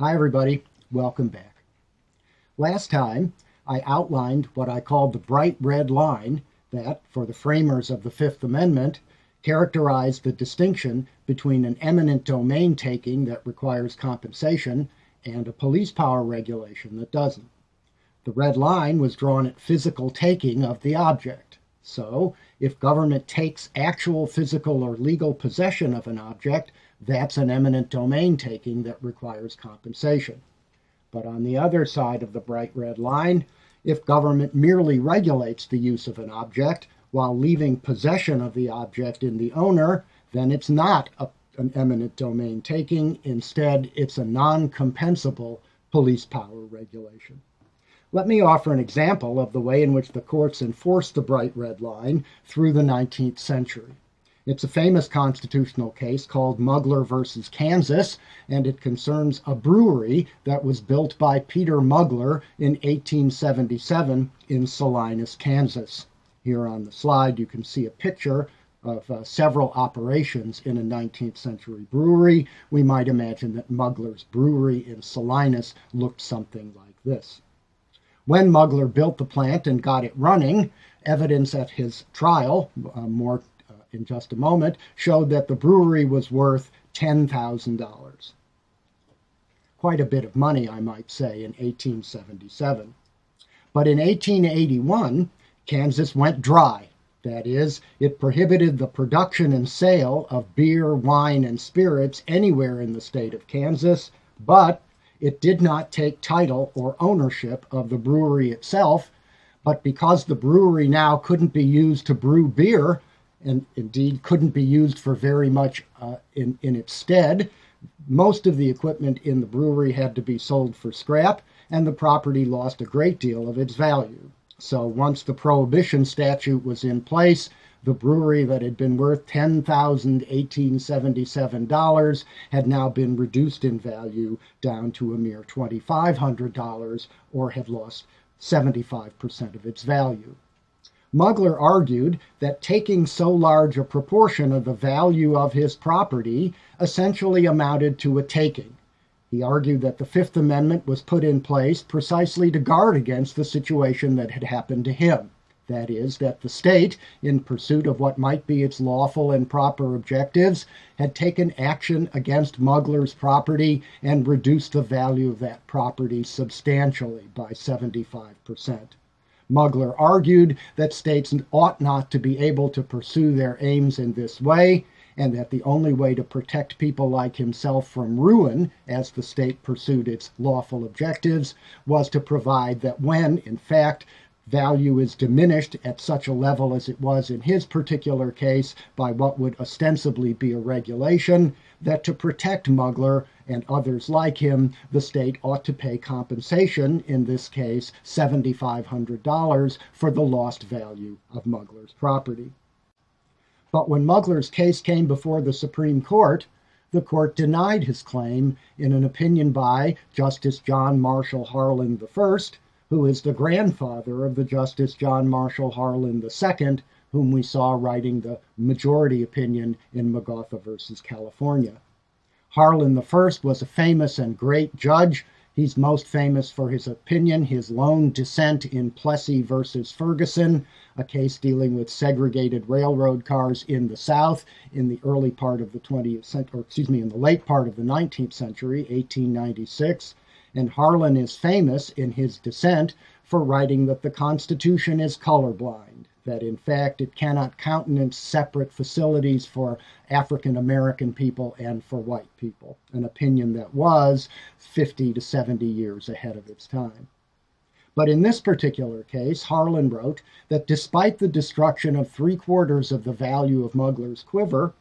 Hi, everybody. Welcome back. Last time, I outlined what I called the bright red line that, for the framers of the Fifth Amendment, characterized the distinction between an eminent domain taking that requires compensation and a police power regulation that doesn't. The red line was drawn at physical taking of the object. So, if government takes actual physical or legal possession of an object, that's an eminent domain taking that requires compensation. But on the other side of the bright red line, if government merely regulates the use of an object while leaving possession of the object in the owner, then it's not an eminent domain taking. Instead, it's a non-compensable police power regulation. Let me offer an example of the way in which the courts enforced the bright red line through the 19th century. It's a famous constitutional case called Muddler versus Kansas, and it concerns a brewery that was built by Peter Muddler in 1877 in Salinas, Kansas. Here on the slide, you can see a picture of several operations in a 19th century brewery. We might imagine that Muddler's brewery in Salinas looked something like this. When Muddler built the plant and got it running, evidence at his trial, more in just a moment, showed that the brewery was worth $10,000. Quite a bit of money, I might say, in 1877. But in 1881, Kansas went dry. That is, it prohibited the production and sale of beer, wine, and spirits anywhere in the state of Kansas, but it did not take title or ownership of the brewery itself. But because the brewery now couldn't be used to brew beer, and indeed couldn't be used for very much in its stead, most of the equipment in the brewery had to be sold for scrap, and the property lost a great deal of its value. So once the Prohibition statute was in place, the brewery that had been worth $10,1877 had now been reduced in value down to a mere $2,500, or had lost 75% of its value. Muddler argued that taking so large a proportion of the value of his property essentially amounted to a taking. He argued that the Fifth Amendment was put in place precisely to guard against the situation that had happened to him. That is, that the state, in pursuit of what might be its lawful and proper objectives, had taken action against Muddler's property and reduced the value of that property substantially by 75%. Muddler argued that states ought not to be able to pursue their aims in this way, and that the only way to protect people like himself from ruin as the state pursued its lawful objectives was to provide that when, in fact, value is diminished at such a level as it was in his particular case by what would ostensibly be a regulation, that to protect Muddler and others like him, the state ought to pay compensation, in this case $7,500, for the lost value of Muddler's property. But when Muddler's case came before the Supreme Court, the court denied his claim in an opinion by Justice John Marshall Harlan I, who is the grandfather of the Justice John Marshall Harlan II, whom we saw writing the majority opinion in Magatha versus California. Harlan I was a famous and great judge. He's most famous for his opinion, his lone dissent in Plessy versus Ferguson, a case dealing with segregated railroad cars in the South in the early part of the 20th century, in the late part of the 19th century, 1896. And Harlan is famous in his dissent for writing that the Constitution is colorblind, that in fact it cannot countenance separate facilities for African American people and for white people, an opinion that was 50 to 70 years ahead of its time. But in this particular case, Harlan wrote that despite the destruction of 3/4 of the value of Muddler's quiver,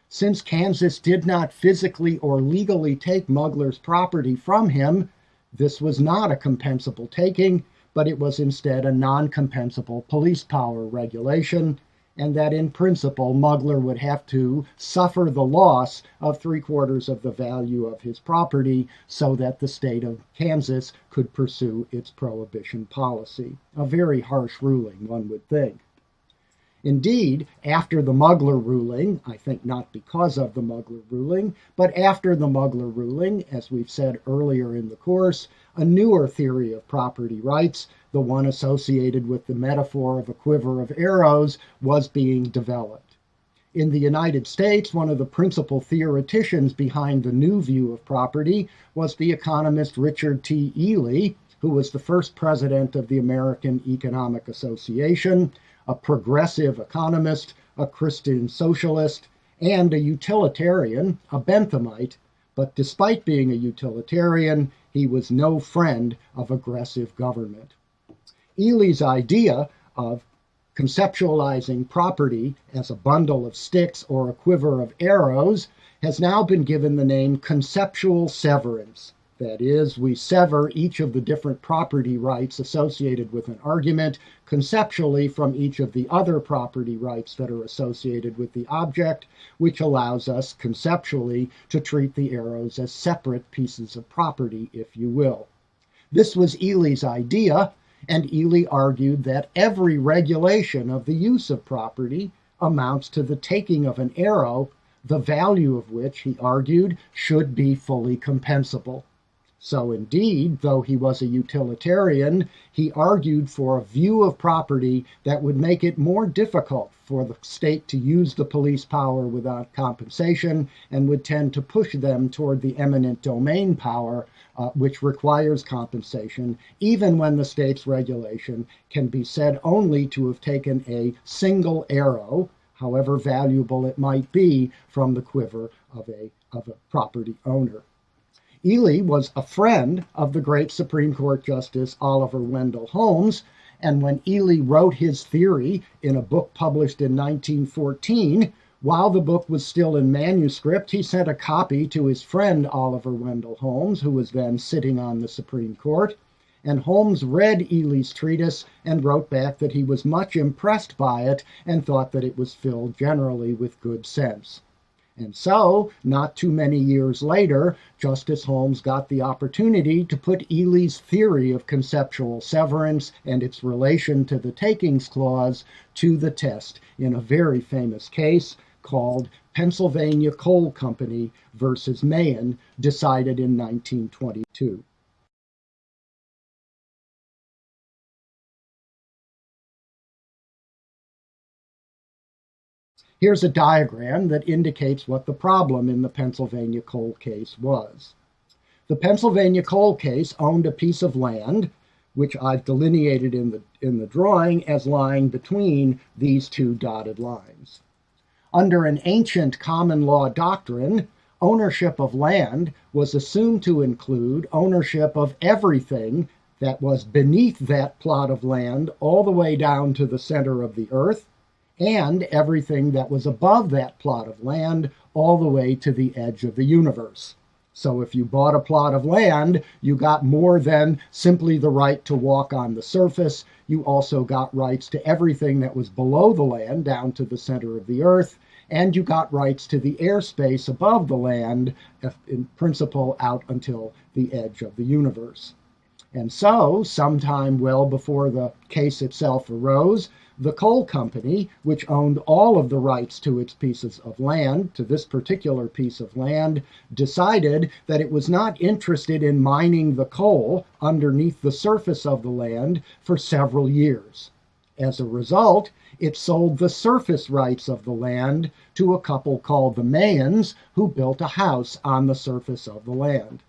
since Kansas did not physically or legally take Muddler's property from him, this was not a compensable taking, but it was instead a non-compensable police power regulation, and that in principle Muddler would have to suffer the loss of 3/4 of the value of his property so that the state of Kansas could pursue its prohibition policy. A very harsh ruling, one would think. Indeed, after the Muggler ruling, I think not because of the Muggler ruling, but after the Muggler ruling, as we've said earlier in the course, a newer theory of property rights, the one associated with the metaphor of a quiver of arrows, was being developed. In the United States, one of the principal theoreticians behind the new view of property was the economist Richard T. Ely, who was the first president of the American Economic Association, a progressive economist, a Christian socialist, and a utilitarian, a Benthamite, but despite being a utilitarian, he was no friend of aggressive government. Ely's idea of conceptualizing property as a bundle of sticks or a quiver of arrows has now been given the name conceptual severance. That is, we sever each of the different property rights associated with an argument conceptually from each of the other property rights that are associated with the object, which allows us conceptually to treat the arrows as separate pieces of property, if you will. This was Ely's idea, and Ely argued that every regulation of the use of property amounts to the taking of an arrow, the value of which, he argued, should be fully compensable. So indeed, though he was a utilitarian, he argued for a view of property that would make it more difficult for the state to use the police power without compensation and would tend to push them toward the eminent domain power, which requires compensation, even when the state's regulation can be said only to have taken a single arrow, however valuable it might be, from the quiver of a property owner. Ely was a friend of the great Supreme Court Justice Oliver Wendell Holmes, and when Ely wrote his theory in a book published in 1914, while the book was still in manuscript, he sent a copy to his friend Oliver Wendell Holmes, who was then sitting on the Supreme Court, and Holmes read Ely's treatise and wrote back that he was much impressed by it and thought that it was filled generally with good sense. And so, not too many years later, Justice Holmes got the opportunity to put Ely's theory of conceptual severance and its relation to the takings clause to the test in a very famous case called Pennsylvania Coal Company versus Mahan, decided in 1922. Here's a diagram that indicates what the problem in the Pennsylvania coal case was. The Pennsylvania coal case owned a piece of land, which I've delineated in the drawing as lying between these two dotted lines. Under an ancient common law doctrine, ownership of land was assumed to include ownership of everything that was beneath that plot of land all the way down to the center of the earth, and everything that was above that plot of land all the way to the edge of the universe. So if you bought a plot of land, you got more than simply the right to walk on the surface. You also got rights to everything that was below the land down to the center of the earth, and you got rights to the airspace above the land, in principle out until the edge of the universe. And so, sometime well before the case itself arose, the coal company, which owned all of the rights to its pieces of land, to this particular piece of land, decided that it was not interested in mining the coal underneath the surface of the land for several years. As a result, it sold the surface rights of the land to a couple called the Mahans, who built a house on the surface of the land.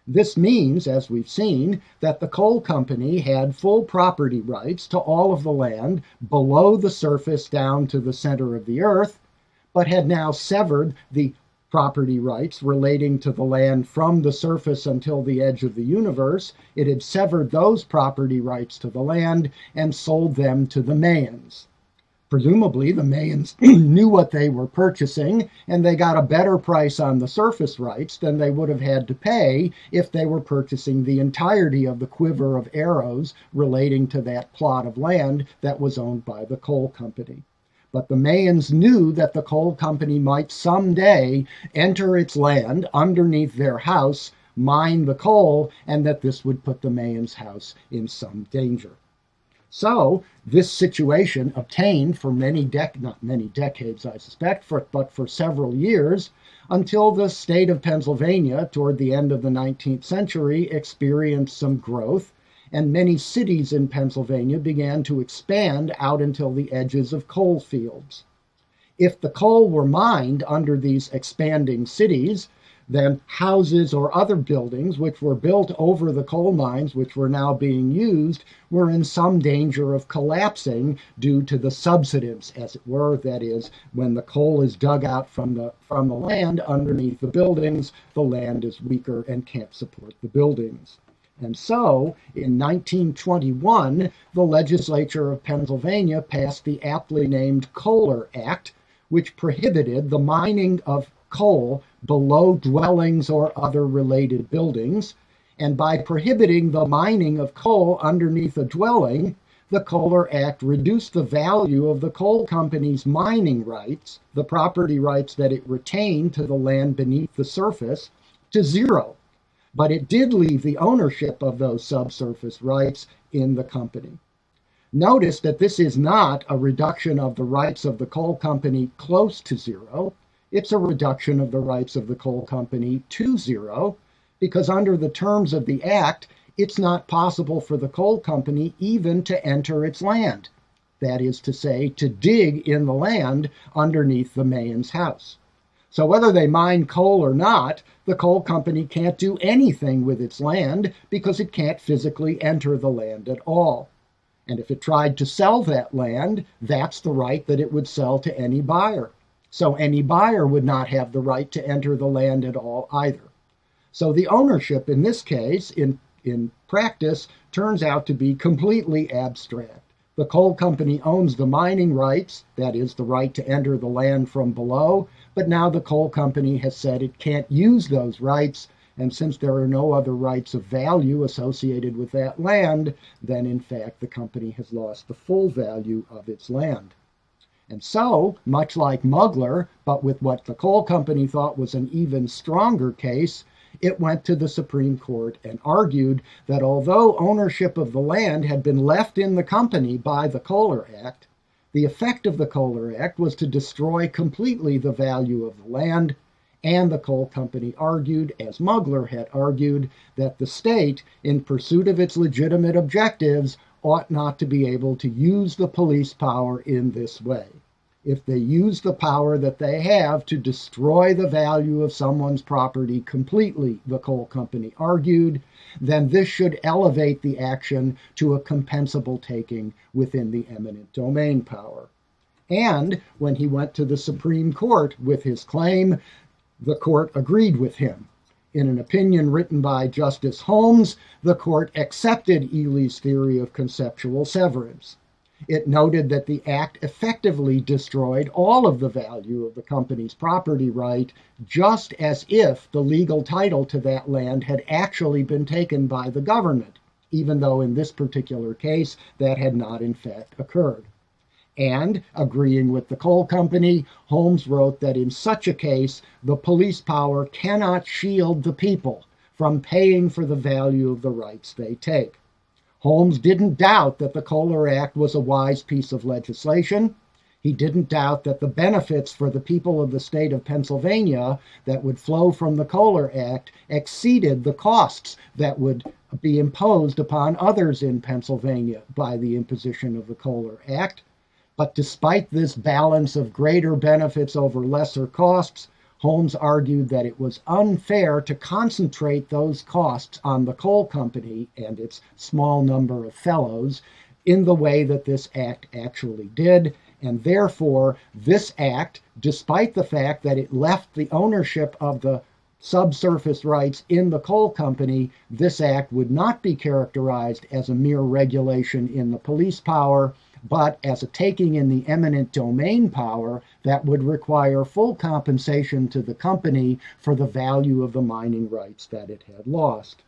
This means, as we've seen, that the coal company had full property rights to all of the land below the surface down to the center of the earth, but had now severed the property rights relating to the land from the surface until the edge of the universe. It had severed those property rights to the land and sold them to the Mahans. Presumably, the Mahans knew what they were purchasing, and they got a better price on the surface rights than they would have had to pay if they were purchasing the entirety of the quiver of arrows relating to that plot of land that was owned by the coal company. But the Mahans knew that the coal company might someday enter its land underneath their house, mine the coal, and that this would put the Mahans' house in some danger. So this situation obtained for not many decades, I suspect, but for several years, until the state of Pennsylvania, toward the end of the 19th century, experienced some growth, and many cities in Pennsylvania began to expand out until the edges of coal fields. If the coal were mined under these expanding cities, then houses or other buildings which were built over the coal mines which were now being used were in some danger of collapsing due to the subsidence, as it were. That is, when the coal is dug out from the land underneath the buildings, the land is weaker and can't support the buildings. And so, in 1921, the legislature of Pennsylvania passed the aptly named Kohler Act, which prohibited the mining of coal below dwellings or other related buildings. And by prohibiting the mining of coal underneath a dwelling, the Kohler Act reduced the value of the coal company's mining rights, the property rights that it retained to the land beneath the surface, to zero. But it did leave the ownership of those subsurface rights in the company. Notice that this is not a reduction of the rights of the coal company close to zero. It's a reduction of the rights of the coal company to zero, because under the terms of the act, it's not possible for the coal company even to enter its land. That is to say, to dig in the land underneath the Mayen's house. So whether they mine coal or not, the coal company can't do anything with its land because it can't physically enter the land at all. And if it tried to sell that land, that's the right that it would sell to any buyer. So any buyer would not have the right to enter the land at all either. So the ownership in this case, in practice, turns out to be completely abstract. The coal company owns the mining rights, that is, the right to enter the land from below, but now the coal company has said it can't use those rights, and since there are no other rights of value associated with that land, then in fact the company has lost the full value of its land. And so, much like Muddler, but with what the coal company thought was an even stronger case, it went to the Supreme Court and argued that although ownership of the land had been left in the company by the Kohler Act, the effect of the Kohler Act was to destroy completely the value of the land, and the coal company argued, as Muddler had argued, that the state, in pursuit of its legitimate objectives, ought not to be able to use the police power in this way. If they use the power that they have to destroy the value of someone's property completely, the coal company argued, then this should elevate the action to a compensable taking within the eminent domain power. And when he went to the Supreme Court with his claim, the court agreed with him. In an opinion written by Justice Holmes, the court accepted Ely's theory of conceptual severance. It noted that the act effectively destroyed all of the value of the company's property right, just as if the legal title to that land had actually been taken by the government, even though in this particular case that had not in fact occurred. And, agreeing with the coal company, Holmes wrote that in such a case, the police power cannot shield the people from paying for the value of the rights they take. Holmes didn't doubt that the Kohler Act was a wise piece of legislation. He didn't doubt that the benefits for the people of the state of Pennsylvania that would flow from the Kohler Act exceeded the costs that would be imposed upon others in Pennsylvania by the imposition of the Kohler Act. But despite this balance of greater benefits over lesser costs, Holmes argued that it was unfair to concentrate those costs on the coal company and its small number of fellows in the way that this act actually did, and therefore this act, despite the fact that it left the ownership of the subsurface rights in the coal company, this act would not be characterized as a mere regulation in the police power, but as a taking in the eminent domain power that would require full compensation to the company for the value of the mining rights that it had lost.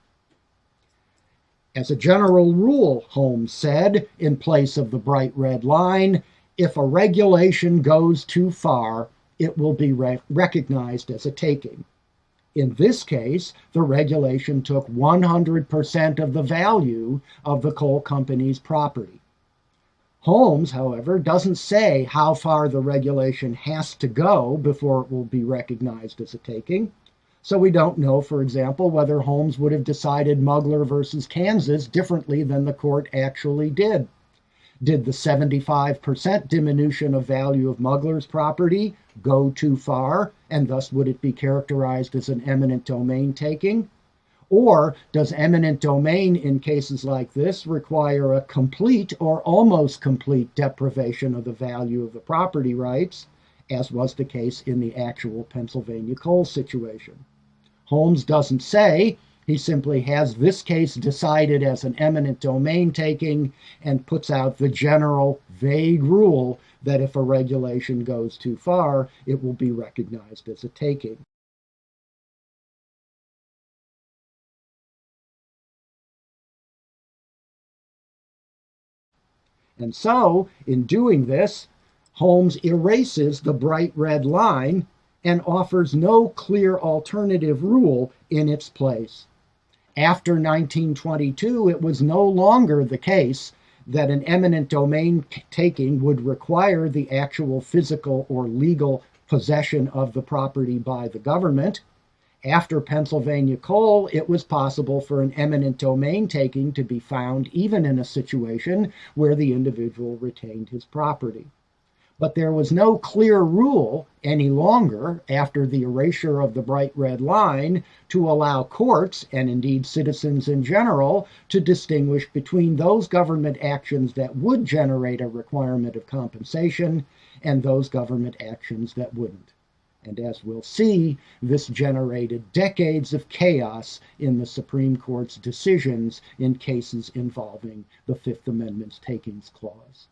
As a general rule, Holmes said, in place of the bright red line, if a regulation goes too far, it will be recognized as a taking. In this case, the regulation took 100% of the value of the coal company's property. Holmes, however, doesn't say how far the regulation has to go before it will be recognized as a taking. So we don't know, for example, whether Holmes would have decided Mugler versus Kansas differently than the court actually did. Did the 75% diminution of value of Mugler's property go too far, and thus would it be characterized as an eminent domain taking? Or does eminent domain in cases like this require a complete or almost complete deprivation of the value of the property rights, as was the case in the actual Pennsylvania coal situation? Holmes doesn't say. He simply has this case decided as an eminent domain taking and puts out the general vague rule that if a regulation goes too far, it will be recognized as a taking. And so, in doing this, Holmes erases the bright red line and offers no clear alternative rule in its place. After 1922, it was no longer the case that an eminent domain taking would require the actual physical or legal possession of the property by the government. After Pennsylvania coal, it was possible for an eminent domain taking to be found even in a situation where the individual retained his property. But there was no clear rule any longer after the erasure of the bright red line to allow courts, and indeed citizens in general, to distinguish between those government actions that would generate a requirement of compensation and those government actions that wouldn't. And as we'll see, this generated decades of chaos in the Supreme Court's decisions in cases involving the Fifth Amendment's takings clause.